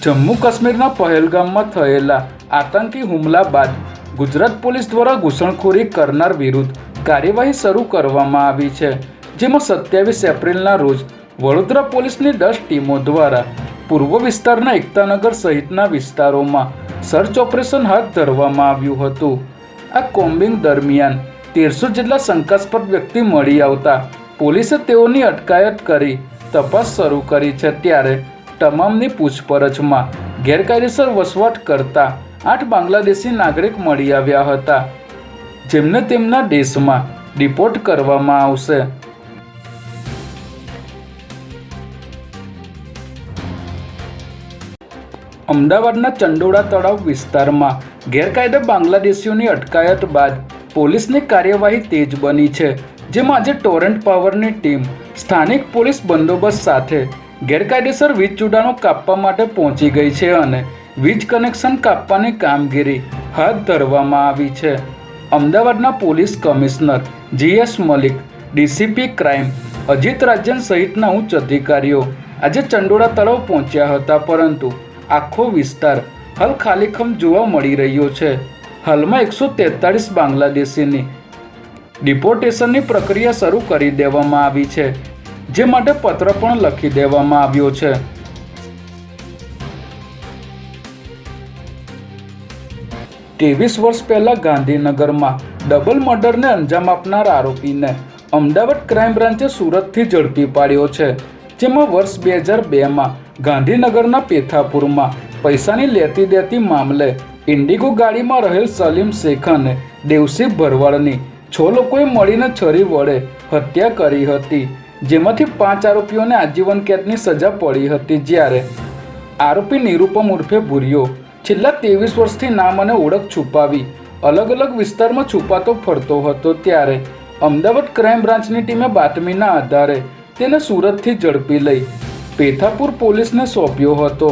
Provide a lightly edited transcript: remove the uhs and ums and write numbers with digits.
જમ્મુ કાશ્મીરના પહેલગામમાં થયેલા આતંકી હુમલા બાદ ગુજરાત પોલીસ દ્વારા ઘૂસણખોરી કરનાર વિરુદ્ધ કાર્યવાહી શરૂ કરવામાં આવી છે, જેમાં 27 એપ્રિલના રોજ વડોદરા પોલીસની 10 ટીમો દ્વારા પૂર્વ વિસ્તારના એકતાનગર સહિતના વિસ્તારોમાં સર્ચ ઓપરેશન હાથ ધરવામાં આવ્યું હતું. આ કોમ્બિંગ દરમિયાન 1300 જેટલા શંકાસ્પદ વ્યક્તિ મળી આવતા પોલીસે તેઓની અટકાયત કરી તપાસ શરૂ કરી છે. ત્યારે તમામની પૂછપરછમાં ગેરકાયદેસર વસવાટ કરતા 8 બાંગ્લાદેશી નાગરિક મળી આવ્યા હતા, જેમને તેમના દેશમાં ડિપોર્ટ કરવામાં આવશે. અમદાવાદના ચંડોળા તળાવ વિસ્તારમાં ગેરકાયદે બાંગ્લાદેશીઓની અટકાયત બાદ પોલીસની કાર્યવાહી તેજ બની છે, જેમાં આજે ટોરેન્ટ પાવરની ટીમ સ્થાનિક પોલીસ બંદોબસ્ત સાથે ગેરકાયદેસર વીજ જોડાણો કાપવા માટે પહોંચી ગઈ છે અને વીજ કનેક્શન કાપવાની કામગીરી હાથ ધરવામાં આવી છે. અમદાવાદના police commissioner GS Malik, DCP crime Ajit Rajan સહિતના ઉચ્ચ અધિકારીઓ આજે ચંડોળા તળાવ પહોંચ્યા હતા, પરંતુ આખો વિસ્તાર હાલ ખાલીખમ જોવા મળી રહ્યો છે. હાલમાં 143 બાંગ્લાદેશીની ડિપોર્ટેશનની પ્રક્રિયા શરૂ કરી દેવામાં આવી છે, જે માટે પત્ર પણ લખી દેવામાં આવ્યો છે. ત્રેવીસ વર્ષ પહેલા ગાંધીનગરમાં ડબલ મર્ડરને અંજામ આપનાર આરોપીને અમદાવાદ ક્રાઇમ બ્રાન્ચે સુરતથી ઝડપી પાડ્યો છે, જેમાં વર્ષ 2002માં ગાંધીનગરના પેથાપુરમાં પૈસાની લેતી દેતી મામલે ઇન્ડિગો ગાડીમાં રહેલ સલીમ શેખ અને દેવસિંહ ભરવાડની 6 લોકોએ મળીને છરી વડે હત્યા કરી હતી, જેમાંથી 5 આરોપીઓને આજીવન કેદની સજા પડી હતી. જ્યારે આરોપી નિરૂપમ ઉર્ફે ભૂરિયો છેલ્લા 23 વર્ષથી નામ અને ઓળખ છુપાવી અલગ અલગ વિસ્તારમાં છુપાતો ફરતો હતો. ત્યારે અમદાવાદ ક્રાઇમ બ્રાન્ચની ટીમે બાતમીના આધારે તેને સુરતથી ઝડપી લઈ પેથાપુર પોલીસને સોંપ્યો હતો.